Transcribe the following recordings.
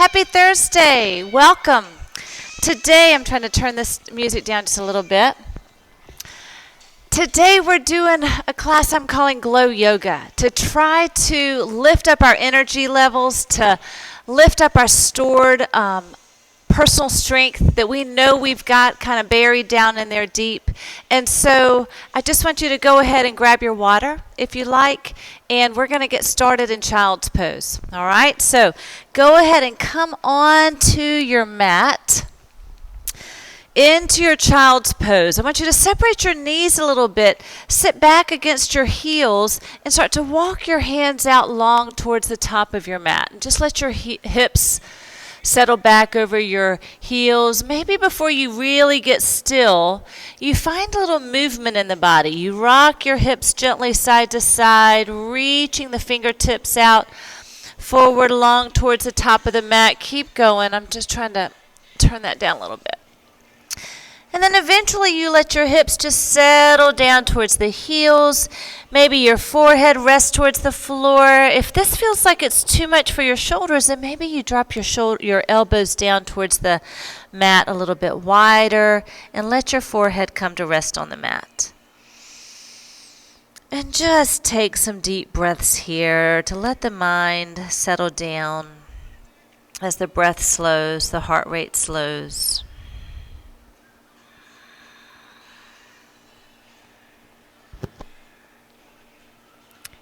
Happy Thursday. Welcome. Today, I'm trying to turn this music down just a little bit. Today, we're doing a class I'm calling Glow Yoga to try to lift up our energy levels, to lift up our stored personal strength that we know we've got kind of buried down in there deep. And so I just want you to go ahead and grab your water if you like, and we're going to get started in child's pose. All right, so go ahead and come on to your mat, into your child's pose. I want you to separate your knees a little bit, sit back against your heels, and start to walk your hands out long towards the top of your mat. And just let your hips settle back over your heels. Maybe before you really get still, you find a little movement in the body. You rock your hips gently side to side, reaching the fingertips out forward long towards the top of the mat. Keep going. I'm just trying to turn that down a little bit. And then eventually you let your hips just settle down towards the heels. Maybe your forehead rests towards the floor. If this feels like it's too much for your shoulders, then maybe you drop your elbows down towards the mat a little bit wider and let your forehead come to rest on the mat. And just take some deep breaths here to let the mind settle down. As the breath slows, the heart rate slows.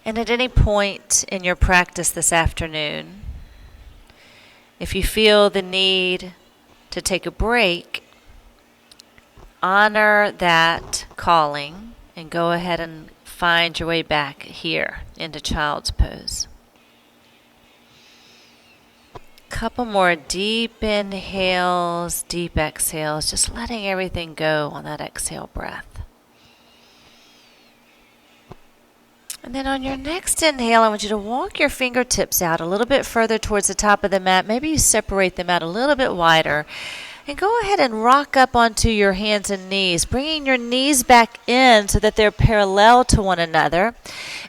And at any point in your practice this afternoon, if you feel the need to take a break, honor that calling and go ahead and find your way back here into child's pose. Couple more deep inhales, deep exhales, just letting everything go on that exhale breath. And then on your next inhale, I want you to walk your fingertips out a little bit further towards the top of the mat. Maybe you separate them out a little bit wider. And go ahead and rock up onto your hands and knees, bringing your knees back in so that they're parallel to one another.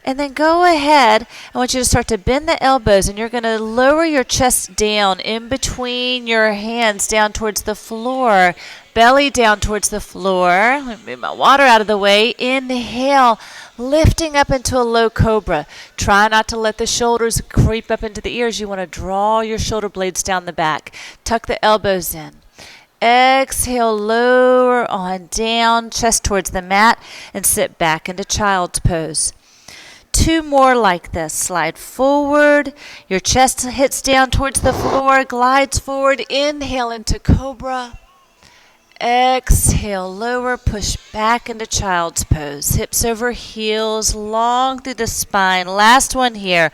And then go ahead, I want you to start to bend the elbows, and you're going to lower your chest down in between your hands down towards the floor, belly down towards the floor. Let me move my water out of the way. Inhale, lifting up into a low cobra. Try not to let the shoulders creep up into the ears. You want to draw your shoulder blades down the back. Tuck the elbows in. Exhale, lower on down, chest towards the mat, and sit back into child's pose. Two more like this. Slide forward. Your chest hits down towards the floor, glides forward. Inhale into cobra. Exhale, lower, push back into child's pose. Hips over heels, long through the spine. Last one here.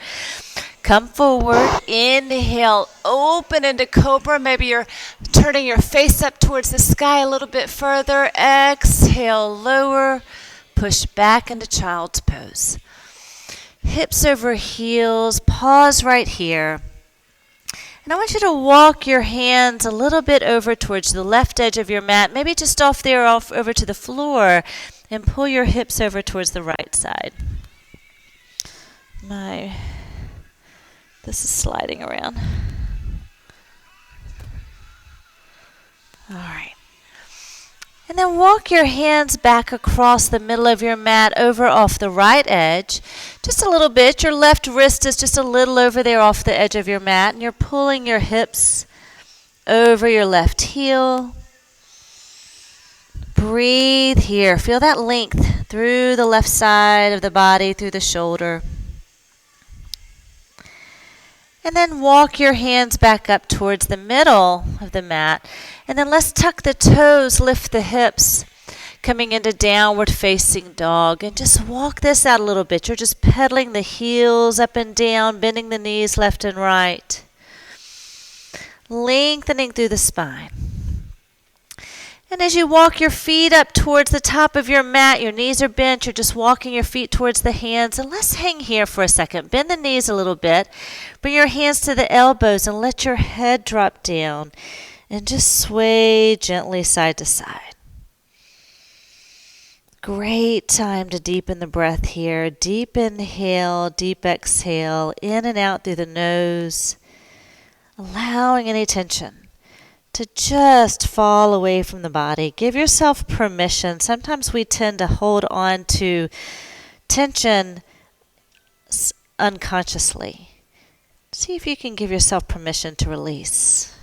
Come forward, inhale, open into cobra. Maybe you're turning your face up towards the sky a little bit further. Exhale, lower, push back into child's pose. Hips over heels, pause right here. And I want you to walk your hands a little bit over towards the left edge of your mat, maybe just off over to the floor, and pull your hips over towards the right side. This is sliding around. All right. And then walk your hands back across the middle of your mat over off the right edge. Just a little bit. Your left wrist is just a little over there off the edge of your mat. And you're pulling your hips over your left heel. Breathe here. Feel that length through the left side of the body, through the shoulder. And then walk your hands back up towards the middle of the mat. And then let's tuck the toes, lift the hips, coming into downward facing dog. And just walk this out a little bit. You're just pedaling the heels up and down, bending the knees left and right. Lengthening through the spine. And as you walk your feet up towards the top of your mat, your knees are bent, you're just walking your feet towards the hands. And let's hang here for a second. Bend the knees a little bit. Bring your hands to the elbows and let your head drop down. And just sway gently side to side. Great time to deepen the breath here. Deep inhale, deep exhale, in and out through the nose. allowing any tension to just fall away from the body. Give yourself permission. Sometimes we tend to hold on to tension unconsciously. See if you can give yourself permission to release.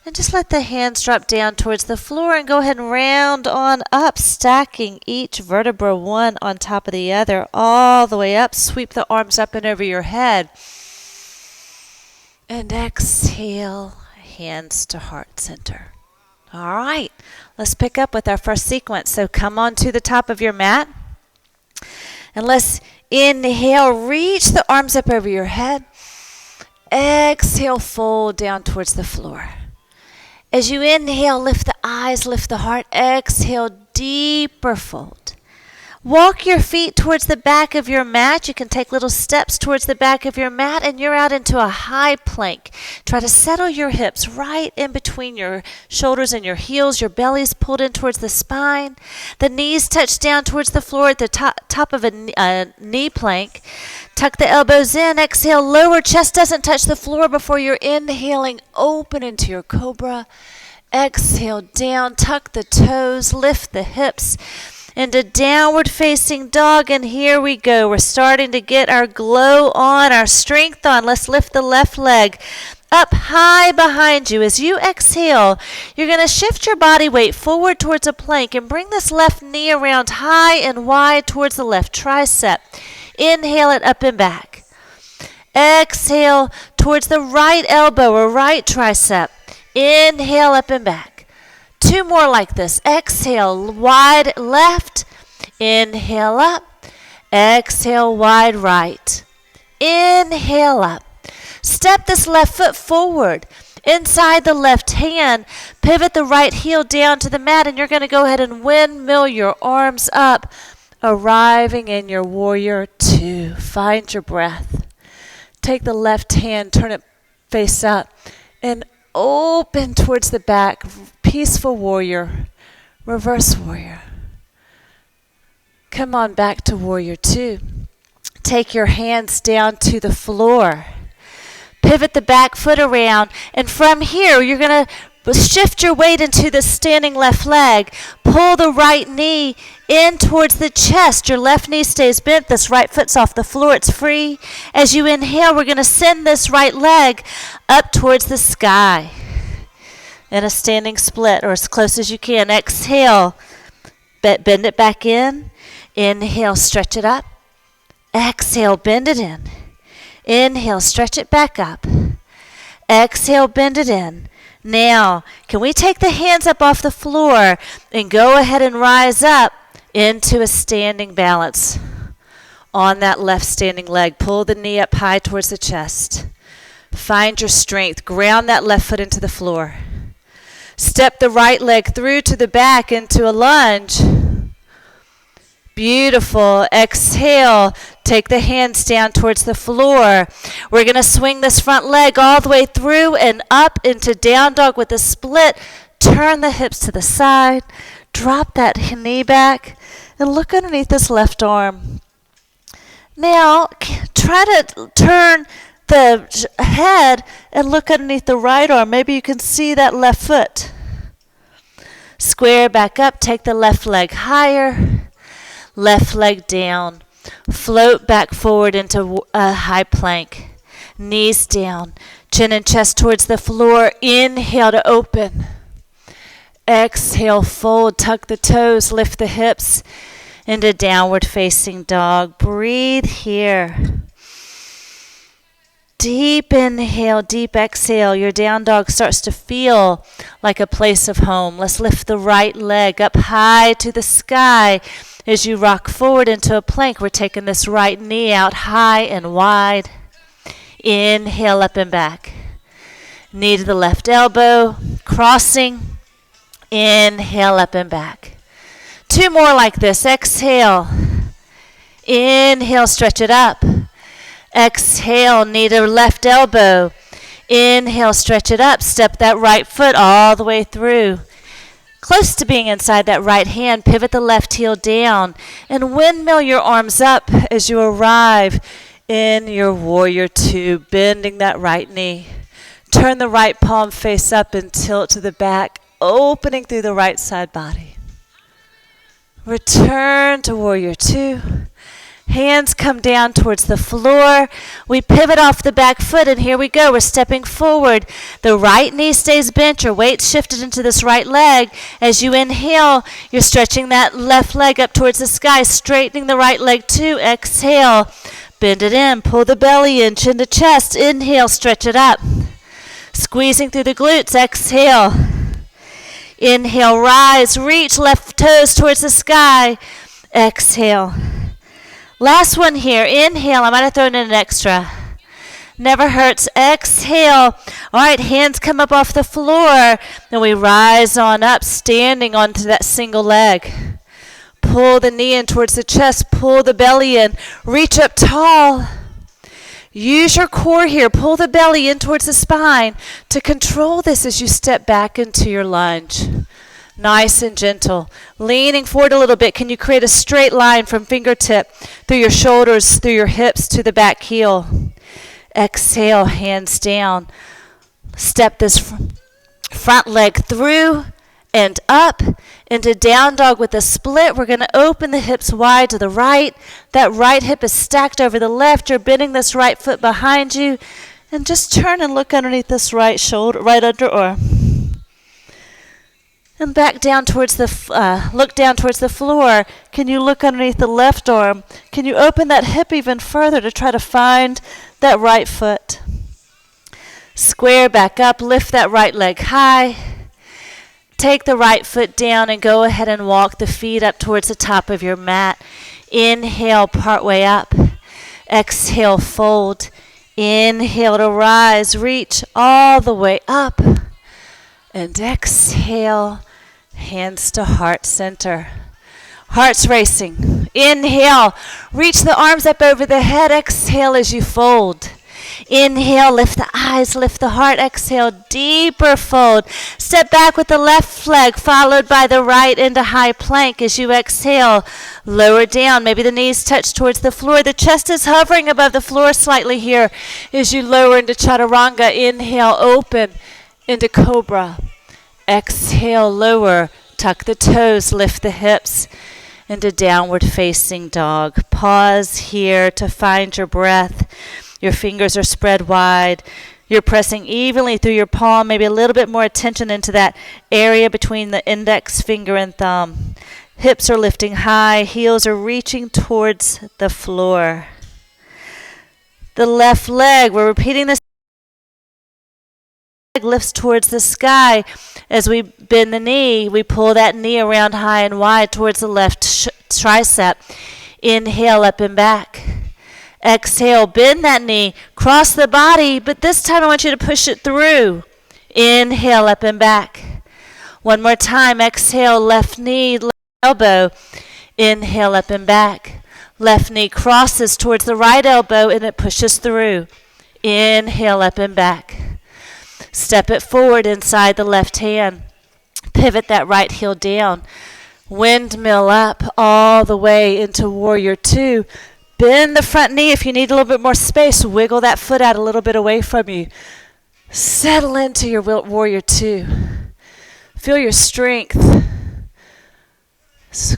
And just let the hands drop down towards the floor and go ahead and round on up, stacking each vertebra one on top of the other all the way up. Sweep the arms up and over your head. And exhale, hands to heart center. All right, let's pick up with our first sequence. So come on to the top of your mat. And let's inhale, reach the arms up over your head. Exhale, fold down towards the floor. As you inhale, lift the eyes, lift the heart. Exhale, deeper fold. Walk your feet towards the back of your mat. You can take little steps towards the back of your mat, and you're out into a high plank. Try to settle your hips right in between your shoulders and your heels. Your belly's pulled in towards the spine. The knees touch down towards the floor at the top of a knee plank. Tuck the elbows in. Exhale, lower chest doesn't touch the floor before you're inhaling. Open into your cobra. Exhale, down. Tuck the toes. Lift the hips into downward facing dog. And here we go. We're starting to get our glow on, our strength on. Let's lift the left leg up high behind you. As you exhale, you're going to shift your body weight forward towards a plank and bring this left knee around high and wide towards the left tricep. Inhale it up and back. Exhale towards the right elbow or right tricep. Inhale up and back. Two more like this. Exhale, wide left. Inhale up. Exhale, wide right. Inhale up. Step this left foot forward. Inside the left hand, pivot the right heel down to the mat, and you're going to go ahead and windmill your arms up, arriving in your warrior two. Find your breath. Take the left hand, turn it face up, and open towards the back. Peaceful warrior, reverse warrior. Come on back to warrior two. Take your hands down to the floor. Pivot the back foot around, and from here you're going to shift your weight into the standing left leg. Pull the right knee in towards the chest. Your left knee stays bent. This right foot's off the floor. It's free. As you inhale, we're going to send this right leg up towards the sky in a standing split, or as close as you can. Exhale, bend it back in. Inhale, stretch it up. Exhale, bend it in. Inhale, stretch it back up. Exhale, bend it in. Now, can we take the hands up off the floor and go ahead and rise up into a standing balance on that left standing leg? Pull the knee up high towards the chest. Find your strength. Ground that left foot into the floor. Step the right leg through to the back into a lunge. Beautiful. Exhale. Take the hands down towards the floor. We're going to swing this front leg all the way through and up into down dog with a split. Turn the hips to the side. Drop that knee back and look underneath this left arm. Now, try to turn the head and look underneath the right arm. Maybe you can see that left foot. Square back up. Take the left leg higher. Left leg down. Float back forward into a high plank. Knees down. Chin and chest towards the floor. Inhale to open. Exhale, fold. Tuck the toes. Lift the hips into downward facing dog. Breathe here. Deep inhale, deep exhale. Your down dog starts to feel like a place of home. Let's lift the right leg up high to the sky. As you rock forward into a plank, we're taking this right knee out high and wide. Inhale up and back. Knee to the left elbow, crossing. Inhale up and back. Two more like this. Exhale. Inhale, stretch it up. Exhale, knee to left elbow. Inhale, stretch it up. Step that right foot all the way through. Close to being inside that right hand, pivot the left heel down and windmill your arms up as you arrive in your warrior two, bending that right knee. Turn the right palm face up and tilt to the back, opening through the right side body. Return to warrior two. Hands come down towards the floor. We pivot off the back foot, and here we go. We're stepping forward. The right knee stays bent. Your weight's shifted into this right leg. As you inhale, you're stretching that left leg up towards the sky, straightening the right leg too. Exhale, bend it in. Pull the belly in, chin to chest. Inhale, stretch it up. Squeezing through the glutes. Exhale. Inhale, rise. Reach left toes towards the sky. Exhale. Last one here. Inhale. I might have thrown in an extra. Never hurts. Exhale. All right, hands come up off the floor. Then we rise on up, standing onto that single leg. Pull the knee in towards the chest. Pull the belly in. Reach up tall. Use your core here. Pull the belly in towards the spine to control this as you step back into your lunge. Nice and gentle. Leaning forward a little bit. Can you create a straight line from fingertip through your shoulders, through your hips to the back heel? Exhale, hands down. Step this front leg through and up into down dog with a split. We're going to open the hips wide to the right. That right hip is stacked over the left. You're bending this right foot behind you. And just turn and look underneath this right shoulder, right underarm. And back down towards the, look down towards the floor. Can you look underneath the left arm? Can you open that hip even further to try to find that right foot? Square back up, lift that right leg high. Take the right foot down and go ahead and walk the feet up towards the top of your mat. Inhale, part way up. Exhale, fold. Inhale to rise, reach all the way up. And exhale, hands to heart center. Heart's racing. Inhale, reach the arms up over the head. Exhale as you fold. Inhale, lift the eyes, lift the heart. Exhale, deeper fold. Step back with the left leg followed by the right into high plank. As you exhale, lower down. Maybe the knees touch towards the floor. The chest is hovering above the floor slightly here as you lower into chaturanga. Inhale, open into cobra. Exhale, lower. Tuck the toes, lift the hips into downward facing dog. Pause here to find your breath. Your fingers are spread wide. You're pressing evenly through your palm, maybe a little bit more attention into that area between the index finger and thumb. Hips are lifting high, heels are reaching towards the floor. The left leg, we're repeating this. Leg lifts towards the sky. As we bend the knee, we pull that knee around high and wide towards the left tricep. Inhale, up and back. Exhale, bend that knee, cross the body, but this time I want you to push it through. Inhale, up and back. One more time, exhale, left knee, left elbow. Inhale, up and back. Left knee crosses towards the right elbow and it pushes through. Inhale, up and back. Step it forward inside the left hand. Pivot that right heel down. Windmill up all the way into warrior two. Bend the front knee if you need a little bit more space. Wiggle that foot out a little bit away from you. Settle into your warrior two. Feel your strength.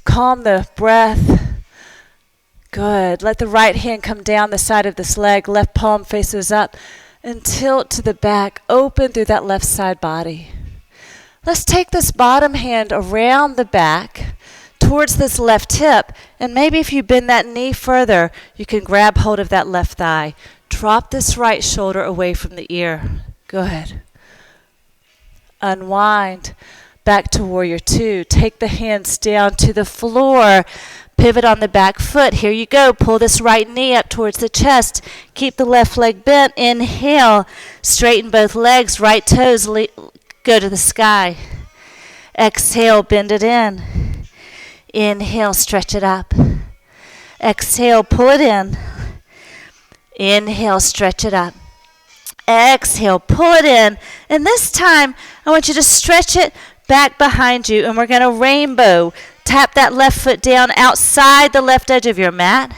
Calm the breath. Good. Let the right hand come down the side of this leg. Left palm faces up. And tilt to the back. Open through that left side body. Let's take this bottom hand around the back towards this left hip, and maybe if you bend that knee further, you can grab hold of that left thigh. Drop this right shoulder away from the ear. Good. Unwind. Back to warrior two. Take the hands down to the floor. Pivot on the back foot. Here you go. Pull this right knee up towards the chest. Keep the left leg bent. Inhale. Straighten both legs. Right toes go to the sky. Exhale. Bend it in. Inhale, stretch it up. Exhale, pull it in. Inhale, stretch it up. Exhale, pull it in. And this time, I want you to stretch it back behind you. And we're going to rainbow. Tap that left foot down outside the left edge of your mat.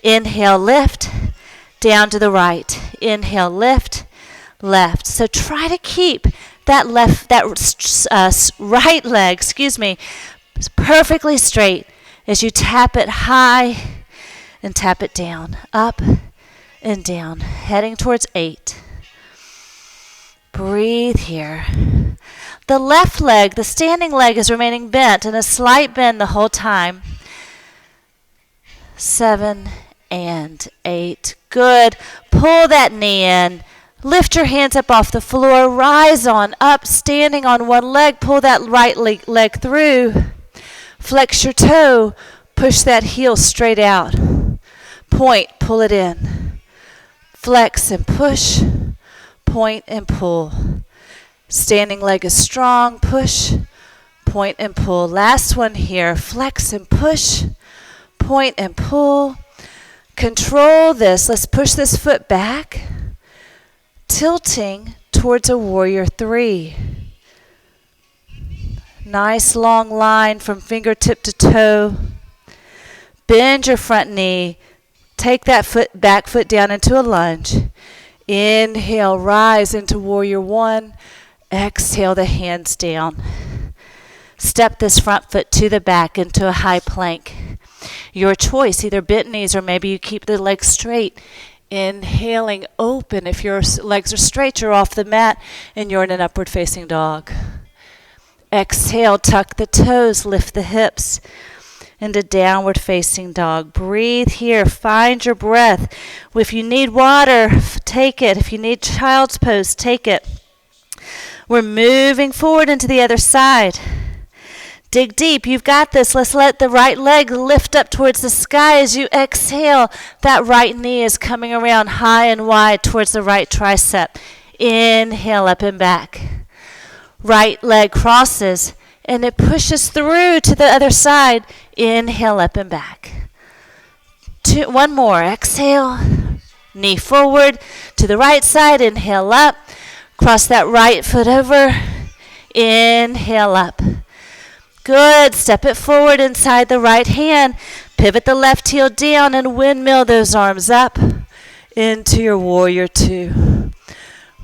Inhale, lift. Down to the right. Inhale, lift. left. So try to keep that right leg, perfectly straight as you tap it high and tap it down, up and down, heading towards 8. Breathe here. The left leg, the standing leg, is remaining bent in a slight bend the whole time. 7 and 8. Good. Pull that knee in. Lift your hands up off the floor. Rise on up, standing on one leg. Pull that right leg through. Flex your toe. Push that heel straight out. Point, pull it in. Flex and push. Point and pull. Standing leg is strong. Push, point and pull. Last one here. Flex and push. Point and pull. Control this. Let's push this foot back, tilting towards a warrior 3. Nice long line from fingertip to toe. Bend your front knee. Take that back foot down into a lunge. Inhale, rise into warrior 1. Exhale the hands down. Step this front foot to the back into a high plank. Your choice, either bent knees or maybe you keep the legs straight. Inhaling, open. If your legs are straight, you're off the mat and you're in an upward facing dog. Exhale, tuck the toes, lift the hips into downward facing dog. Breathe here, find your breath. If you need water, take it. If you need child's pose, take it. We're moving forward into the other side. Dig deep. You've got this. Let's let the right leg lift up towards the sky as you exhale. That right knee is coming around high and wide towards the right tricep. Inhale up and back. Right leg crosses and it pushes through to the other side. Inhale up and back. One more. Exhale. Knee forward to the right side. Inhale up. Cross that right foot over. Inhale up. Good. Step it forward inside the right hand. Pivot the left heel down and windmill those arms up into your warrior 2.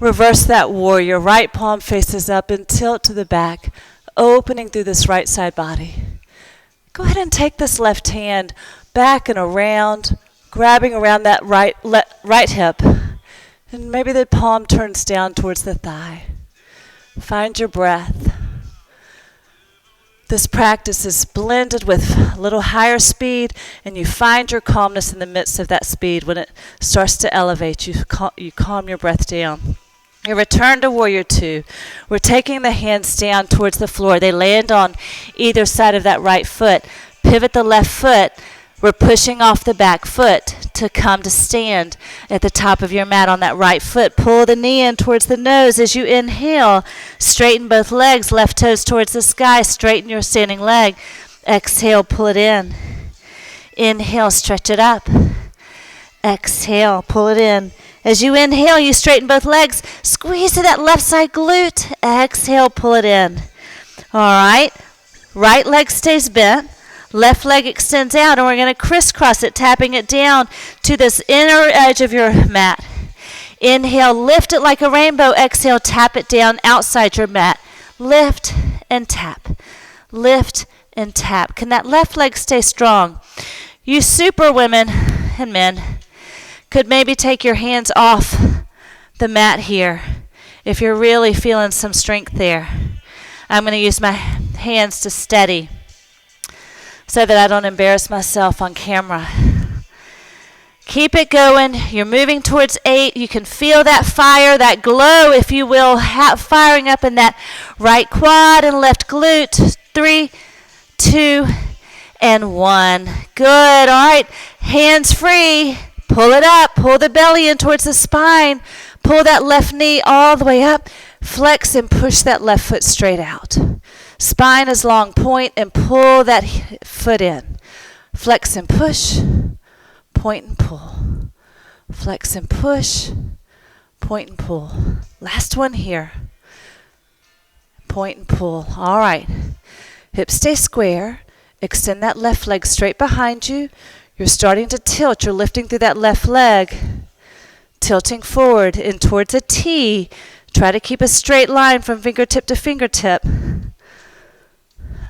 Reverse that warrior. Right palm faces up and tilt to the back, opening through this right side body. Go ahead and take this left hand back and around, grabbing around that right hip. And maybe the palm turns down towards the thigh. Find your breath. This practice is blended with a little higher speed, and you find your calmness in the midst of that speed. When it starts to elevate, you calm your breath down. You return to warrior 2. We're taking the hands down towards the floor. They land on either side of that right foot. Pivot the left foot. We're pushing off the back foot to come to stand at the top of your mat on that right foot. Pull the knee in towards the nose as you inhale. Straighten both legs, left toes towards the sky. Straighten your standing leg. Exhale, pull it in. Inhale, stretch it up. Exhale, pull it in. As you inhale, you straighten both legs. Squeeze to that left side glute. Exhale, pull it in. All right. Right leg stays bent. Left leg extends out, and we're going to crisscross it, tapping it down to this inner edge of your mat. Inhale, lift it like a rainbow. Exhale, tap it down outside your mat. Lift and tap. Lift and tap. Can that left leg stay strong? You super women and men could maybe take your hands off the mat here if you're really feeling some strength there. I'm going to use my hands to steady so that I don't embarrass myself on camera. Keep it going. You're moving towards 8. You can feel that fire, that glow, if you will, firing up in that right quad and left glute. 3, 2, and 1. Good. All right. Hands free. Pull it up. Pull the belly in towards the spine. Pull that left knee all the way up. Flex and push that left foot straight out. Spine is long. Point and pull that foot in. Flex and push. Point and pull. Flex and push. Point and pull. Last one here. Point and pull. All right. Hips stay square. Extend that left leg straight behind you. You're starting to tilt. You're lifting through that left leg. tilting forward and towards a T. Try to keep a straight line from fingertip to fingertip. I'm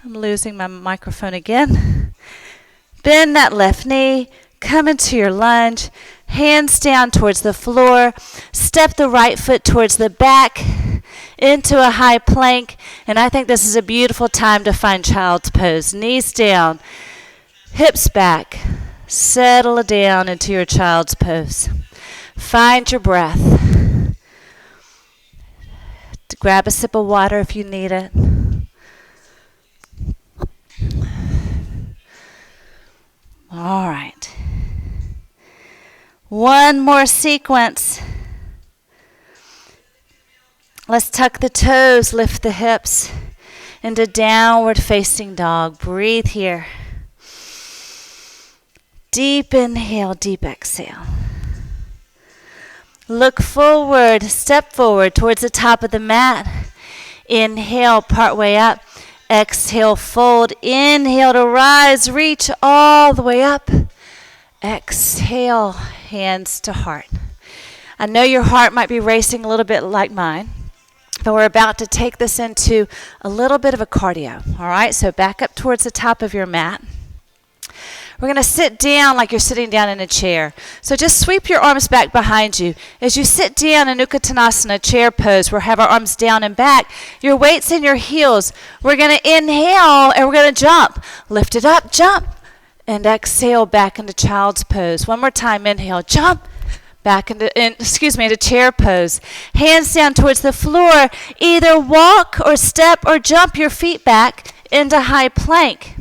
losing my microphone again. Bend that left knee. Come into your lunge. Hands down towards the floor. Step the right foot towards the back into a high plank. And I think this is a beautiful time to find child's pose. Knees down, hips back. Settle down into your child's pose. Find your breath. Grab a sip of water if you need it. All right. One more sequence. Let's tuck the toes, lift the hips into downward facing dog. Breathe here. Deep inhale, deep exhale. Look forward, step forward towards the top of the mat. Inhale, part way up. Exhale, fold. Inhale to rise, reach all the way up. Exhale, hands to heart. I know your heart might be racing a little bit like mine, but we're about to take this into a little bit of a cardio. All right, so back up towards the top of your mat. We're going to sit down like you're sitting down in a chair. So just sweep your arms back behind you. As you sit down in Utkatasana chair pose, we'll have our arms down and back. Your weight's in your heels. We're going to inhale and we're going to jump. Lift it up, jump. And exhale back into child's pose. One more time, inhale, jump. Back into chair pose. Hands down towards the floor. Either walk or step or jump your feet back into high plank.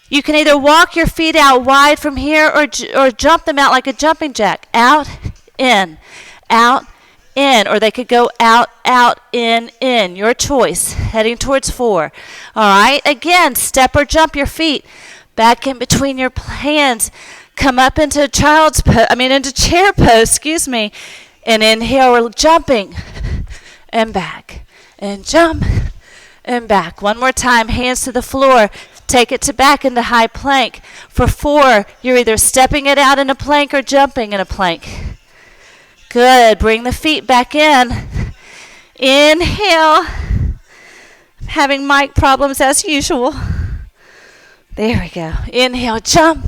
You can either walk your feet out wide from here or jump them out like a jumping jack. Out, in, or they could go out, in. Your choice. Heading towards 4. All right. Again, step or jump your feet back in between your hands. Come up into into chair pose, and inhale, we're jumping, and back, and jump, and back. One more time, hands to the floor. Take it to back into high plank. For 4, you're either stepping it out in a plank or jumping in a plank. Good. Bring the feet back in. Inhale. I'm having mic problems as usual. There we go. Inhale, jump.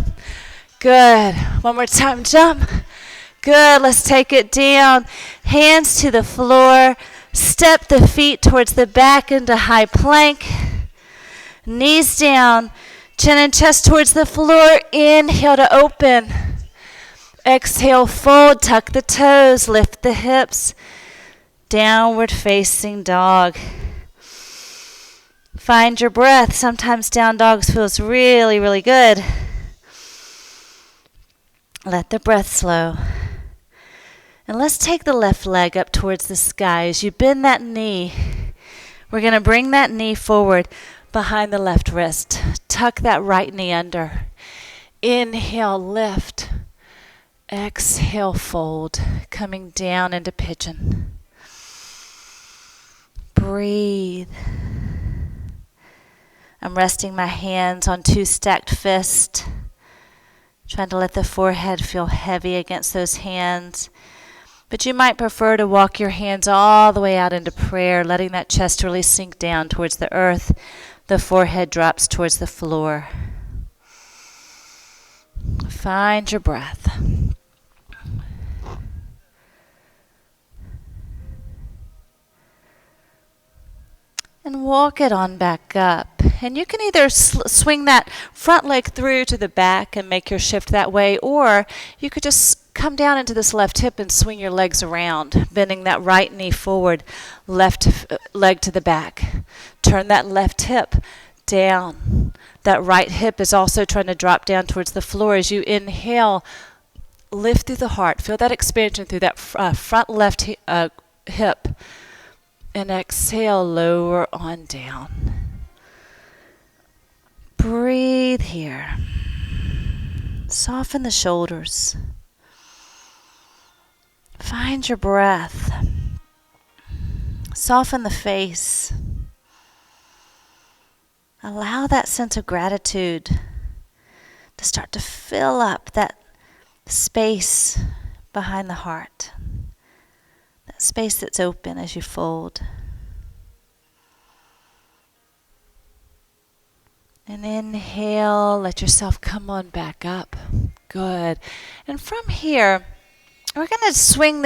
Good. One more time, jump. Good. Let's take it down. Hands to the floor. Step the feet towards the back into high plank. Knees down, chin and chest towards the floor. Inhale to open. Exhale, fold, tuck the toes, lift the hips. Downward facing dog. Find your breath. Sometimes down dogs feels really, really good. Let the breath slow. And let's take the left leg up towards the sky. As you bend that knee, we're going to bring that knee forward behind the left wrist. Tuck that right knee under. Inhale, lift. Exhale, fold. Coming down into pigeon. Breathe. I'm resting my hands on 2 stacked fists. Trying to let the forehead feel heavy against those hands. But you might prefer to walk your hands all the way out into prayer, letting that chest really sink down towards the earth. The forehead drops towards the floor. Find your breath. And walk it on back up. And you can either swing that front leg through to the back and make your shift that way, or you could just come down into this left hip and swing your legs around, bending that right knee forward, left leg to the back. Turn that left hip down. That right hip is also trying to drop down towards the floor. As you inhale, lift through the heart. Feel that expansion through that front left hip. And exhale, lower on down. Breathe here. Soften the shoulders. Find your breath. Soften the face. Allow that sense of gratitude to start to fill up that space behind the heart. space that's open as you fold. And inhale, let yourself come on back up. Good. And from here, we're going to swing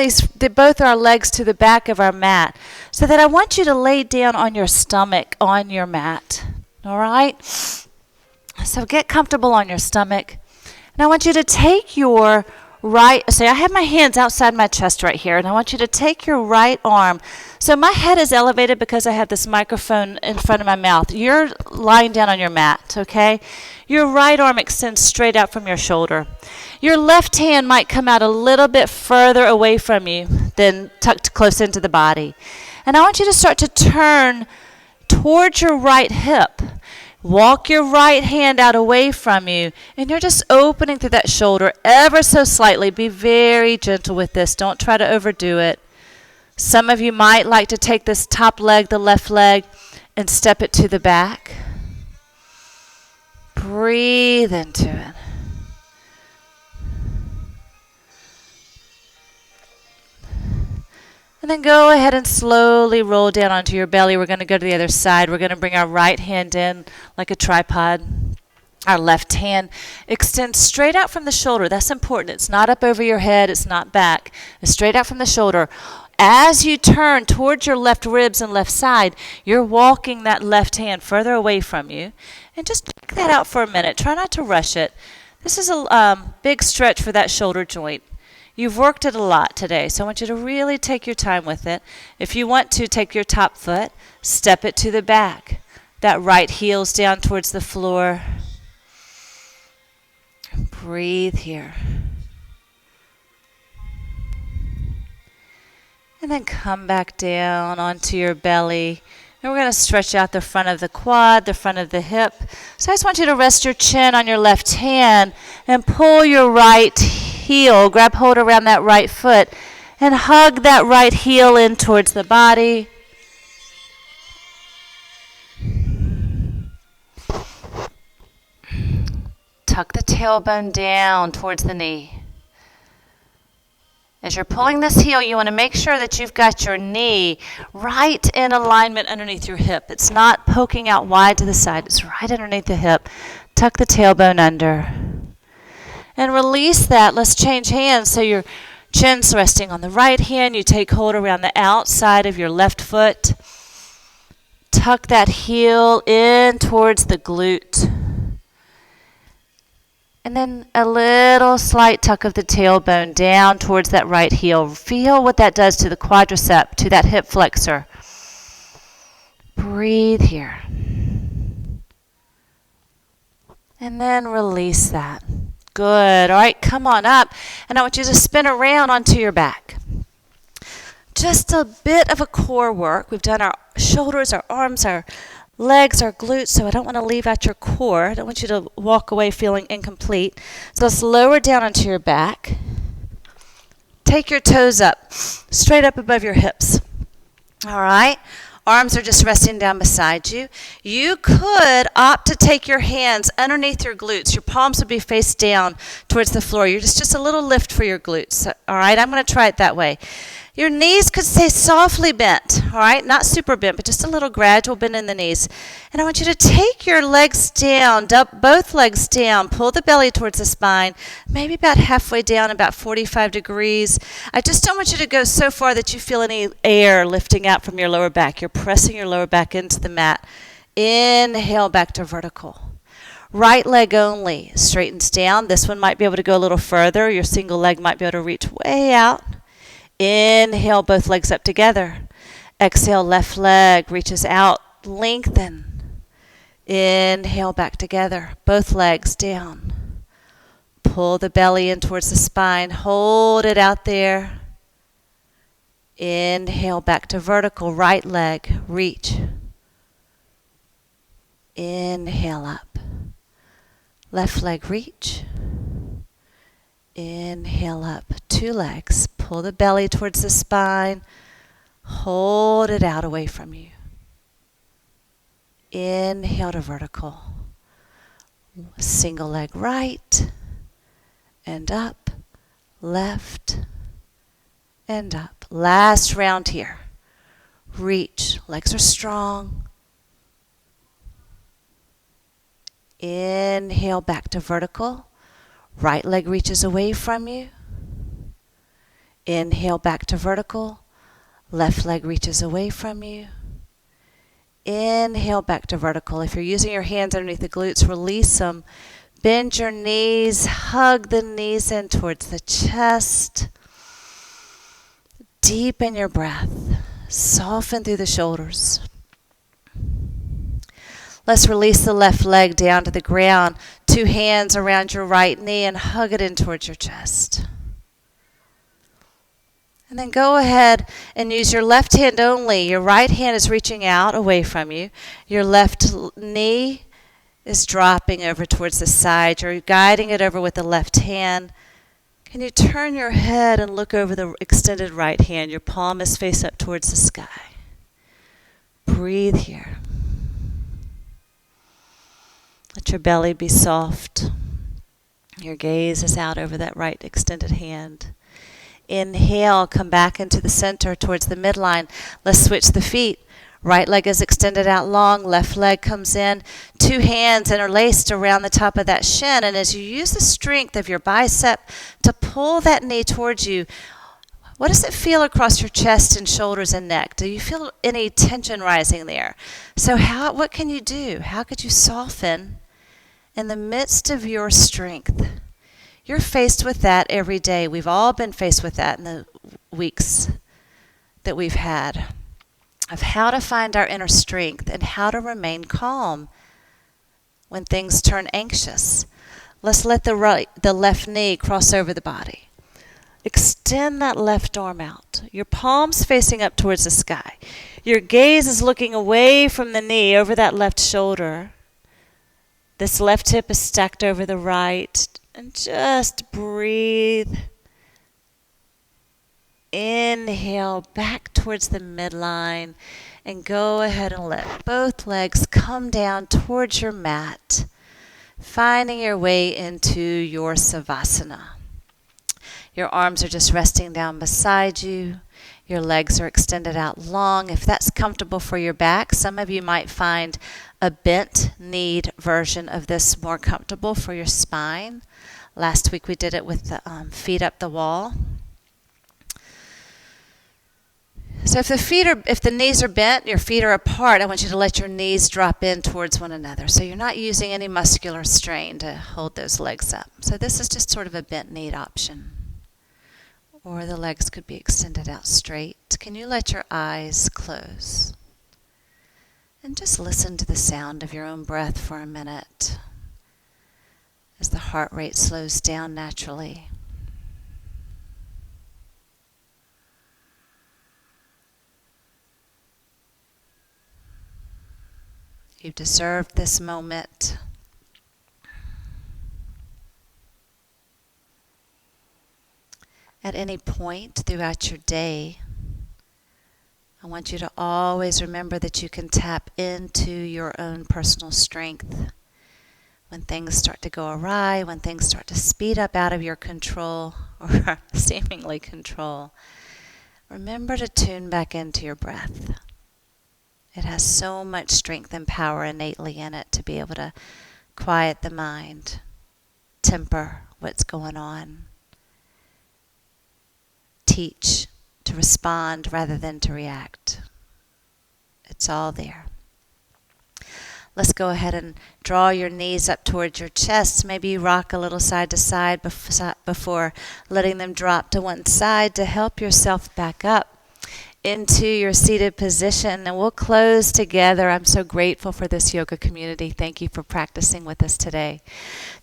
both our legs to the back of our mat so that I want you to lay down on your stomach on your mat. All right? So get comfortable on your stomach. And I want you to take your so I have my hands outside my chest right here, and I want you to take your right arm. So my head is elevated because I have this microphone in front of my mouth. You're lying down on your mat, okay? Your right arm extends straight out from your shoulder. Your left hand might come out a little bit further away from you than tucked close into the body. And I want you to start to turn towards your right hip. Walk your right hand out away from you, and you're just opening through that shoulder ever so slightly. Be very gentle with this. Don't try to overdo it. Some of you might like to take this top leg, the left leg, and step it to the back. Breathe into it. And then go ahead and slowly roll down onto your belly. We're going to go to the other side. We're going to bring our right hand in like a tripod. Our left hand extends straight out from the shoulder. That's important. It's not up over your head. It's not back. It's straight out from the shoulder. As you turn towards your left ribs and left side, you're walking that left hand further away from you. And just check that out for a minute. Try not to rush it. This is a big stretch for that shoulder joint. You've worked it a lot today, so I want you to really take your time with it. If you want to, take your top foot, step it to the back. That right heel's down towards the floor. Breathe here. And then come back down onto your belly. And we're going to stretch out the front of the quad, the front of the hip. So I just want you to rest your chin on your left hand and pull your right heel, grab hold around that right foot, and hug that right heel in towards the body. Tuck the tailbone down towards the knee. As you're pulling this heel, you want to make sure that you've got your knee right in alignment underneath your hip. It's not poking out wide to the side. It's right underneath the hip. Tuck the tailbone under. And release that. Let's change hands. So your chin's resting on the right hand. You take hold around the outside of your left foot. Tuck that heel in towards the glute. And then a little slight tuck of the tailbone down towards that right heel. Feel what that does to the quadricep, to that hip flexor. Breathe here. And then release that. Good. All right, come on up. And I want you to spin around onto your back. Just a bit of a core work. We've done our shoulders, our arms, our legs, our glutes, so I don't want to leave out your core. I don't want you to walk away feeling incomplete. So let's lower down onto your back. Take your toes up, straight up above your hips. All right? Arms are just resting down beside you. You could opt to take your hands underneath your glutes. Your palms would be face down towards the floor. You're just a little lift for your glutes. All right? I'm going to try it that way. Your knees could stay softly bent, all right? Not super bent, but just a little gradual bend in the knees. And I want you to take your legs down, both legs down, pull the belly towards the spine, maybe about halfway down, about 45 degrees. I just don't want you to go so far that you feel any air lifting out from your lower back. You're pressing your lower back into the mat. Inhale back to vertical. Right leg only straightens down. This one might be able to go a little further. Your single leg might be able to reach way out. Inhale, both legs up together. Exhale, left leg reaches out, lengthen. Inhale, back together. Both legs down. Pull the belly in towards the spine. Hold it out there. Inhale, back to vertical. Right leg, reach. Inhale up. Left leg, reach. Inhale up. Two legs. Pull the belly towards the spine. Hold it out away from you. Inhale to vertical. Single leg right and up, left and up, Last round here. Reach. Legs are strong. Inhale back to vertical. Right leg reaches away from you. Inhale back to vertical. Left leg reaches away from you. Inhale back to vertical. If you're using your hands underneath the glutes, release them. Bend your knees. Hug the knees in towards the chest. Deepen your breath. Soften through the shoulders. Let's release the left leg down to the ground. 2 hands around your right knee and hug it in towards your chest. And then go ahead and use your left hand only. Your right hand is reaching out away from you. Your left knee is dropping over towards the side. You're guiding it over with the left hand. Can you turn your head and look over the extended right hand? Your palm is face up towards the sky. Breathe here. Let your belly be soft. Your gaze is out over that right extended hand. Inhale, come back into the center towards the midline. Let's switch the feet. Right leg is extended out long. Left leg comes in. 2 hands interlaced around the top of that shin. And as you use the strength of your bicep to pull that knee towards you, what does it feel across your chest and shoulders and neck? Do you feel any tension rising there? So what can you do? How could you soften in the midst of your strength? You're faced with that every day. We've all been faced with that in the weeks that we've had, of how to find our inner strength and how to remain calm when things turn anxious. Let's let the left knee cross over the body. Extend that left arm out. Your palms facing up towards the sky. Your gaze is looking away from the knee over that left shoulder. This left hip is stacked over the right. And just breathe. Inhale back towards the midline. And go ahead and let both legs come down towards your mat. Finding your way into your Savasana. Your arms are just resting down beside you. Your legs are extended out long. If that's comfortable for your back, some of you might find a bent kneed version of this more comfortable for your spine. Last week we did it with the feet up the wall. So if the knees are bent, your feet are apart, I want you to let your knees drop in towards one another. So you're not using any muscular strain to hold those legs up. So this is just sort of a bent knee option. Or the legs could be extended out straight. Can you let your eyes close? And just listen to the sound of your own breath for a minute as the heart rate slows down naturally. You deserve this moment. At any point throughout your day, I want you to always remember that you can tap into your own personal strength. When things start to go awry, when things start to speed up out of your control or seemingly control, remember to tune back into your breath. It has so much strength and power innately in it to be able to quiet the mind, temper what's going on, teach to respond rather than to react. It's all there. Let's go ahead and draw your knees up towards your chest. Maybe you rock a little side to side before letting them drop to one side to help yourself back up into your seated position. And we'll close together. I'm so grateful for this yoga community. Thank you for practicing with us today.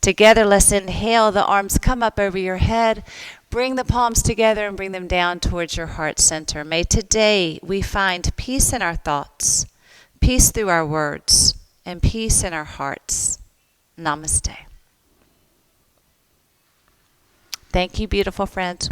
Together, let's inhale. The arms come up over your head. Bring the palms together and bring them down towards your heart center. May today we find peace in our thoughts, peace through our words, and peace in our hearts. Namaste. Thank you, beautiful friends.